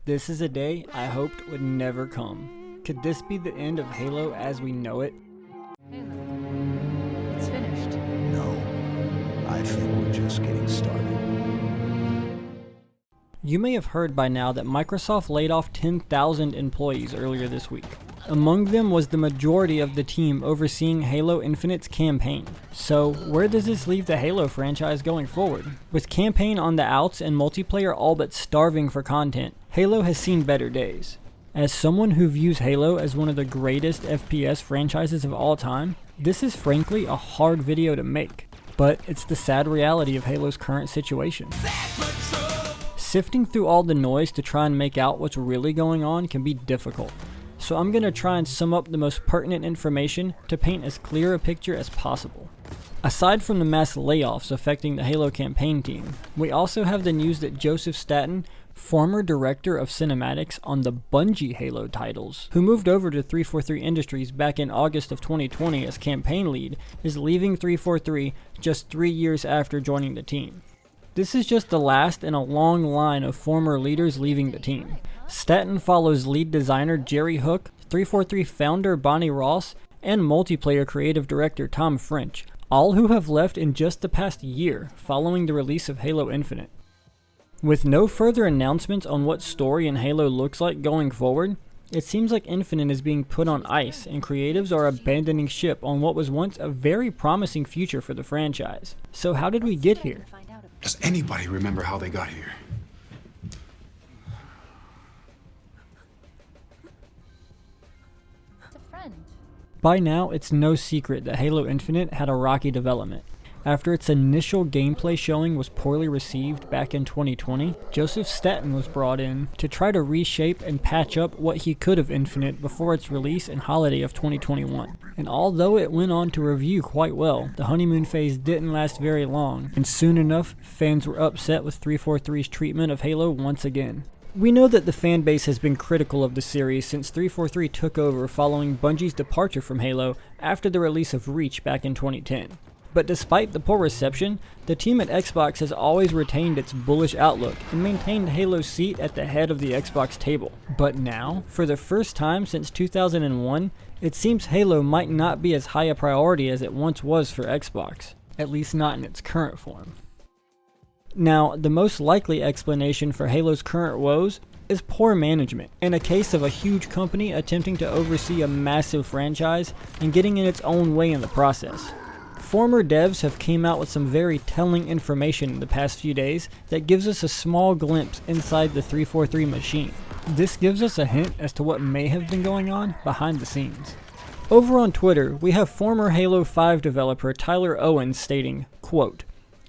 This is a day I hoped would never come. Could this be the end of Halo as we know it? Halo. It's finished. No, I think we're just getting started. You may have heard by now that Microsoft laid off 10,000 employees earlier this week. Among them was the majority of the team overseeing Halo Infinite's campaign. So, where does this leave the Halo franchise going forward? With campaign on the outs and multiplayer all but starving for content, Halo has seen better days. As someone who views Halo as one of the greatest FPS franchises of all time, this is frankly a hard video to make. But it's the sad reality of Halo's current situation. Sifting through all the noise to try and make out what's really going on can be difficult. So I'm going to try and sum up the most pertinent information to paint as clear a picture as possible. Aside from the mass layoffs affecting the Halo campaign team, we also have the news that Joseph Staten, former director of cinematics on the Bungie Halo titles, who moved over to 343 Industries back in August of 2020 as campaign lead, is leaving 343 just 3 years after joining the team. This is just the last in a long line of former leaders leaving the team. Staten follows lead designer Jerry Hook, 343 founder Bonnie Ross, and multiplayer creative director Tom French, all who have left in just the past year following the release of Halo Infinite. With no further announcements on what story in Halo looks like going forward, it seems like Infinite is being put on ice and creatives are abandoning ship on what was once a very promising future for the franchise. So how did we get here? Does anybody remember how they got here? It's a friend. By now, it's no secret that Halo Infinite had a rocky development. After its initial gameplay showing was poorly received back in 2020, Joseph Staten was brought in to try to reshape and patch up what he could of Infinite before its release in holiday of 2021. And although it went on to review quite well, the honeymoon phase didn't last very long, and soon enough, fans were upset with 343's treatment of Halo once again. We know that the fanbase has been critical of the series since 343 took over following Bungie's departure from Halo after the release of Reach back in 2010. But despite the poor reception, the team at Xbox has always retained its bullish outlook and maintained Halo's seat at the head of the Xbox table. But now, for the first time since 2001, it seems Halo might not be as high a priority as it once was for Xbox, at least not in its current form. Now, the most likely explanation for Halo's current woes is poor management, and a case of a huge company attempting to oversee a massive franchise and getting in its own way in the process. Former devs have came out with some very telling information in the past few days that gives us a small glimpse inside the 343 machine. This gives us a hint as to what may have been going on behind the scenes. Over on Twitter, we have former Halo 5 developer Tyler Owens stating, quote,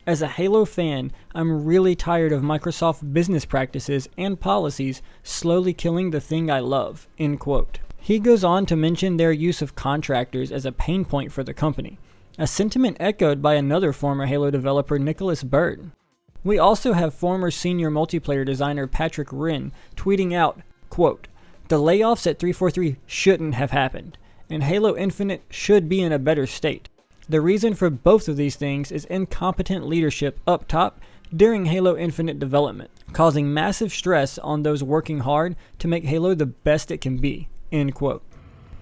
"As a Halo fan, I'm really tired of Microsoft business practices and policies slowly killing the thing I love," end quote. He goes on to mention their use of contractors as a pain point for the company, a sentiment echoed by another former Halo developer, Nicholas Bird. We also have former senior multiplayer designer Patrick Wren tweeting out, quote, "The layoffs at 343 shouldn't have happened, and Halo Infinite should be in a better state. The reason for both of these things is incompetent leadership up top during Halo Infinite development, causing massive stress on those working hard to make Halo the best it can be," end quote.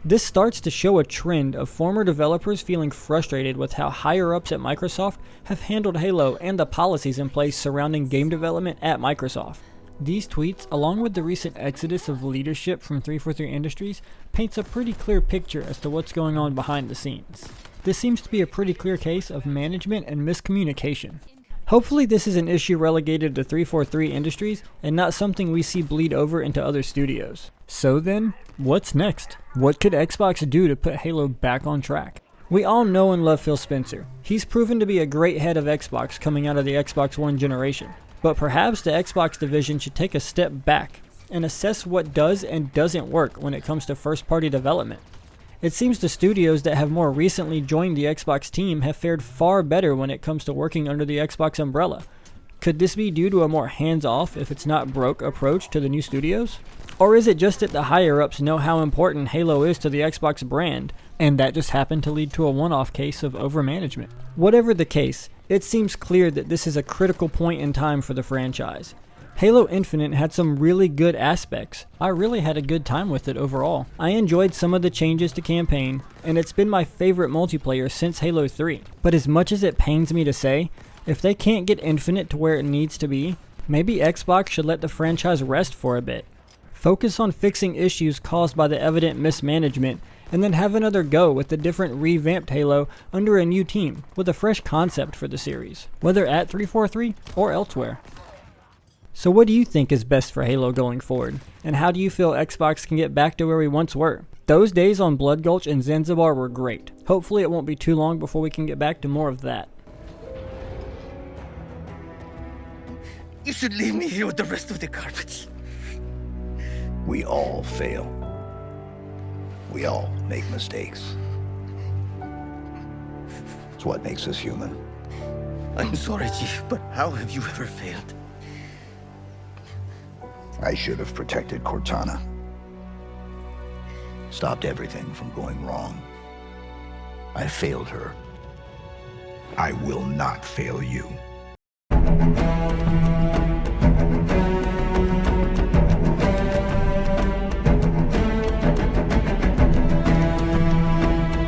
This starts to show a trend of former developers feeling frustrated with how higher-ups at Microsoft have handled Halo and the policies in place surrounding game development at Microsoft. These tweets, along with the recent exodus of leadership from 343 Industries, paints a pretty clear picture as to what's going on behind the scenes. This seems to be a pretty clear case of management and miscommunication. Hopefully this is an issue relegated to 343 Industries and not something we see bleed over into other studios. So then, what's next? What could Xbox do to put Halo back on track? We all know and love Phil Spencer. He's proven to be a great head of Xbox coming out of the Xbox One generation. But perhaps the Xbox division should take a step back and assess what does and doesn't work when it comes to first-party development. It seems the studios that have more recently joined the Xbox team have fared far better when it comes to working under the Xbox umbrella. Could this be due to a more hands-off, if it's not broke, approach to the new studios? Or is it just that the higher-ups know how important Halo is to the Xbox brand, and that just happened to lead to a one-off case of overmanagement? Whatever the case, it seems clear that this is a critical point in time for the franchise. Halo Infinite had some really good aspects. I really had a good time with it overall. I enjoyed some of the changes to campaign, and it's been my favorite multiplayer since Halo 3. But as much as it pains me to say, if they can't get Infinite to where it needs to be, maybe Xbox should let the franchise rest for a bit. Focus on fixing issues caused by the evident mismanagement, and then have another go with the different revamped Halo under a new team with a fresh concept for the series, whether at 343 or elsewhere. So what do you think is best for Halo going forward? And how do you feel Xbox can get back to where we once were? Those days on Blood Gulch and Zanzibar were great. Hopefully it won't be too long before we can get back to more of that. You should leave me here with the rest of the carpets. We all fail. We all make mistakes. It's what makes us human. I'm sorry, Chief, but how have you ever failed? I should have protected Cortana. Stopped everything from going wrong. I failed her. I will not fail you.